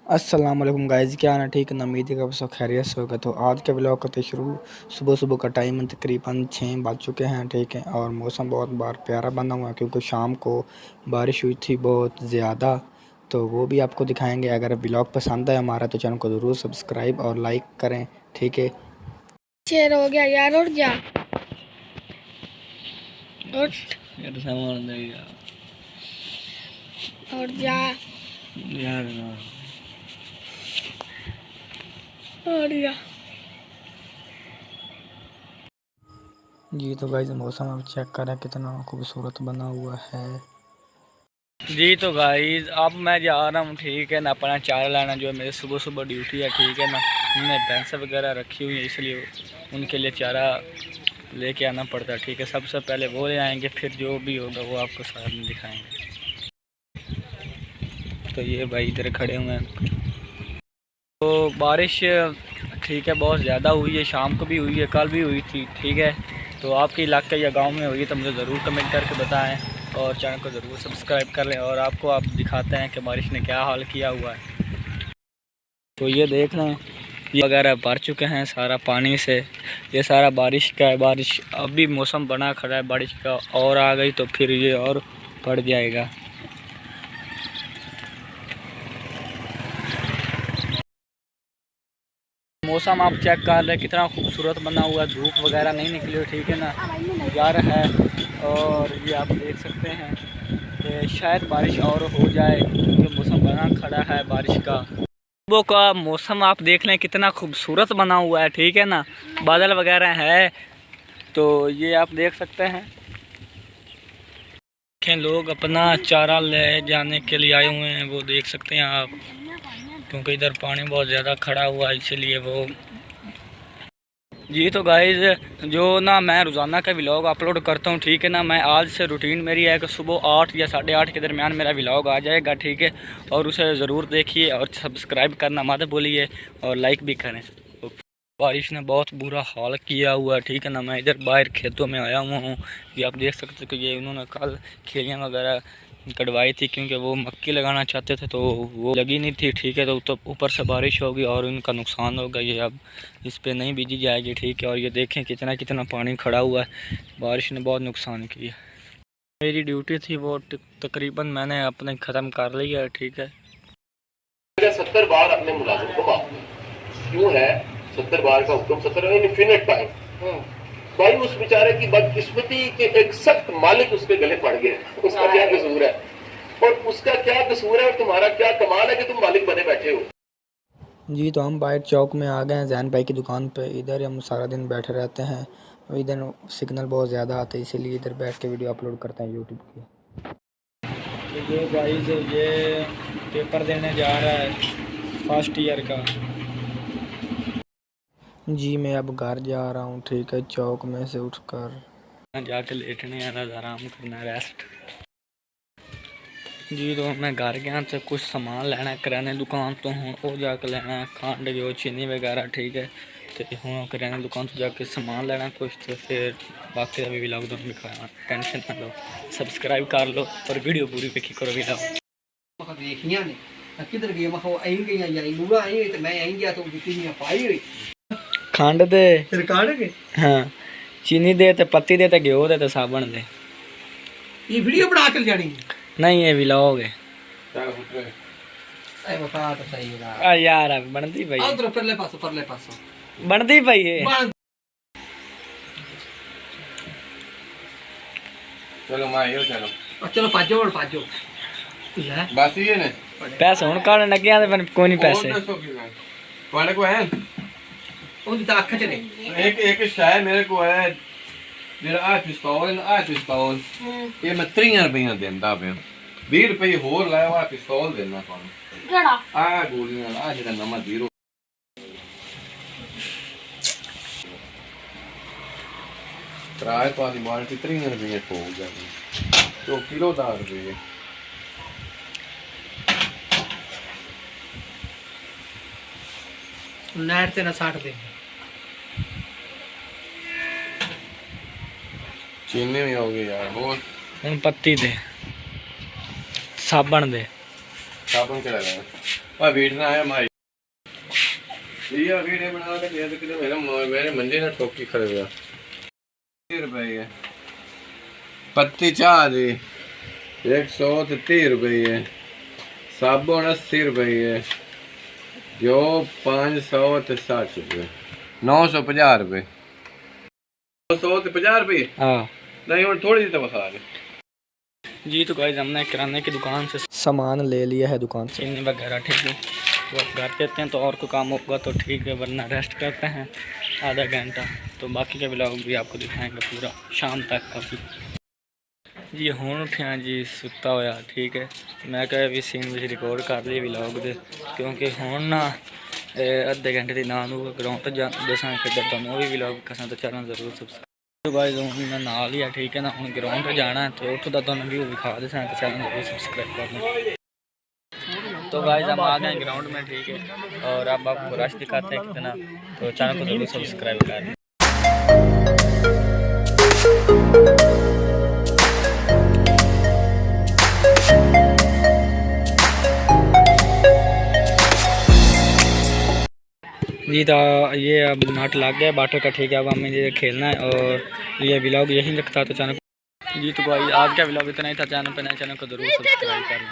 अस्सलाम वालेकुम गाइज़, क्या हाल है? ठीक है ना, उम्मीद है कि आप सब खैरियत से होगा। तो आज का व्लॉग करते शुरू। सुबह सुबह का टाइम तकरीबन 6 बज चुके हैं, ठीक है। और मौसम बहुत बार प्यारा बना हुआ है क्योंकि शाम को बारिश हुई थी बहुत ज़्यादा। तो वो भी आपको दिखाएंगे। अगर व्लॉग पसंद है हमारा तो चैनल को ज़रूर सब्सक्राइब और लाइक करें, ठीक है। शेर हो गया यार, उठ जा उठ उठ जा यार उठ जा। जी तो गाइज़ मौसम आप चेक करें कितना खूबसूरत बना हुआ है। जी तो गाइस अब मैं जा रहा हूँ, ठीक है ना, अपना चारा लाना। जो है मेरी सुबह सुबह ड्यूटी है, ठीक है ना। हमने भैंस वगैरह रखी हुई है, इसलिए उनके लिए चारा लेके आना पड़ता है, ठीक है। सबसे पहले वो ले आएंगे, फिर जो भी होगा वो आपको साथ में दिखाएंगे। तो ये भाई इधर खड़े हुए हैं। तो बारिश ठीक है बहुत ज़्यादा हुई है, शाम को भी हुई है, कल भी हुई थी, ठीक है। तो आपके इलाके या गांव में हुई तो मुझे ज़रूर कमेंट करके बताएं और चैनल को ज़रूर सब्सक्राइब कर लें। और आपको आप दिखाते हैं कि बारिश ने क्या हाल किया हुआ है। तो ये देख लें, ये वगैरह भर चुके हैं सारा पानी से। ये सारा बारिश का है। बारिश अभी मौसम बना खड़ा है बारिश का, और आ गई तो फिर ये और बढ़ जाएगा। मौसम आप चेक कर लें कितना खूबसूरत बना हुआ है। धूप वगैरह नहीं निकली, ठीक है ना, नज़ारा है। और ये आप देख सकते हैं कि शायद बारिश और हो जाए क्योंकि मौसम बना खड़ा है बारिश का। सुबह का मौसम आप देख लें कितना खूबसूरत बना हुआ है, ठीक है ना। बादल वगैरह है, तो ये आप देख सकते हैं। देखें लोग अपना चारा ले जाने के लिए आए हुए हैं, वो देख सकते हैं आप। क्योंकि इधर पानी बहुत ज़्यादा खड़ा हुआ है, इसीलिए वो। जी तो गाइज़ जो ना मैं रोज़ाना का व्लॉग अपलोड करता हूँ, ठीक है ना। मैं आज से रूटीन मेरी है कि सुबह 8 या 8:30 के दरमियान मेरा व्लॉग आ जाएगा, ठीक है। और उसे ज़रूर देखिए और सब्सक्राइब करना मत भूलिए और लाइक भी करें। तो बारिश ने बहुत बुरा हाल किया हुआ है, ठीक है ना। मैं इधर बाहर खेतों में आया हुआ हूँ। ये आप देख सकते हो कि ये उन्होंने कल खेलियाँ वगैरह कटवाई थी क्योंकि वो मक्की लगाना चाहते थे, तो वो लगी नहीं थी, ठीक है। तो ऊपर से बारिश होगी और उनका नुकसान होगा। ये अब इस पे नहीं बीजी जाएगी, ठीक है। और ये देखें कितना कितना पानी खड़ा हुआ है। बारिश ने बहुत नुकसान किया। मेरी ड्यूटी थी वो तकरीबन मैंने अपने ख़त्म कर ली है, ठीक है। 70 बार अपने मुलाजिम को माफ क्यों है? 70 बार का हुक्म, 70 इनफिनिट टाइम। भाई उस बेचारे की बदकिस्मती के एक सख्त मालिक उसके गले पड़ गए। उसका क्या कसूर है? और उसका क्या कसूर है और तुम्हारा क्या कमाल है कि तुम मालिक बने बैठे हो? जी तो हम बाहर चौक में आ गए हैं जैन भाई की दुकान पे। इधर हम सारा दिन बैठे रहते हैं। इधर सिग्नल बहुत ज़्यादा आता है, इसीलिए इधर बैठ के वीडियो अपलोड करते हैं यूट्यूब की। तो ये गाइस ये पेपर देने जा रहा है फर्स्ट ईयर का। जी मैं अब घर जा रहा हूँ, ठीक है। चौक में से उठकर जाके लेटने आना, आराम करना, रेस्ट। जी तो मैं घर गया तो कुछ सामान लेना किराने दुकान तो हूँ वो जाके लेना खंड जो चीनी वगैरह, ठीक है। तो हूँ किराने दुकान तो जाके सामान लेना कुछ, तो फिर बाकी अभी व्लॉग दोनों दिखाया। टेंशन ना लो, सब्सक्राइब कर लो और वीडियो पूरी देखी करो व्लॉग। खंड दे, हाँ चीनी दे, तो पत्ती दे, तो घ्यो दे, तो साबन दे। ये वीडियो बना चल जानी नहीं ये व्लॉग है। बता तो सही है यार अब बनती भाई, उधर परले पासों बनती भाई है। चलो मायो चलो चलो पाजो और पाजो बस ये ने पैसे हुन काढ़ लगे आते पर कोई नहीं पैसे तुम्हारे को है। उन ता अख चले एक शाय मेरे को है मेरा आ पिस्तौल ये मैं 3 रुपया देंदा पे 20 रुपये होर लाया हुआ पिस्तौल देना पाऊं केड़ा आ गोलियां आ जेड़ा नमा 0 किराए तो आदि बाल्टी 3 रुपये हो जाती तो किलो 10 रुपये नाइट से ना 60 दे चीनी भी हो गई यार। और हुन पत्ती दे, साबन दे, साबुन के लगा और वीडियो आया भाई ये वीडियो बना के दे दे मेरे मंडी ने ठोकी खड़े हुआ 30 रुपये पत्ती चाह दी 130 रुपये साबुन 80 रुपये जो 560 रुपये 950 रुपये 950 रुपये हाँ नहीं और थोड़ी सी तो बता दे जी। तो गाइस हमने किराने की दुकान से सामान ले लिया है दुकान से। चीनी वगैरह ठीक है, तो अब घर देते हैं तो और कोई काम होगा तो ठीक है, वरना रेस्ट करते हैं आधा घंटा। तो बाकी का ब्लॉग भी आपको दिखाएंगे पूरा शाम तक का भी। जी हुण उठिया जी सुता होया ठीक है, मैं कहा भी सीन में रिकॉर्ड कर लिए ब्लॉग दे, क्योंकि हुण ना अद्धे घंटे की ना ग्राउंड जा दसा फिर तुम भी ब्लॉग कसा तो चैनल जरूर सब्सक्राइब। तो गाइस हूँ मैं नाल ही है ठीक है ना, हूँ ग्राउंड पर जाना है तो उठो तुम व्यू दिखा दसा तो चैनल जरूर सब्सक्राइब करना। तो गाइस हम आ गए ग्राउंड में ठीक है, और अब आपको रश दिखाते हैं कितना, तो चैनल को जरूर सब्सक्राइब करना। जी तो ये अब नट लग गया बाटर का ठीक है, अब हमें ये खेलना है और ये ब्लॉग यहीं रखता तो चैनल। जी तो भाई आज का ब्लॉग इतना ही था, चैनल पर नए चैनल को जरूर सब्सक्राइब करना।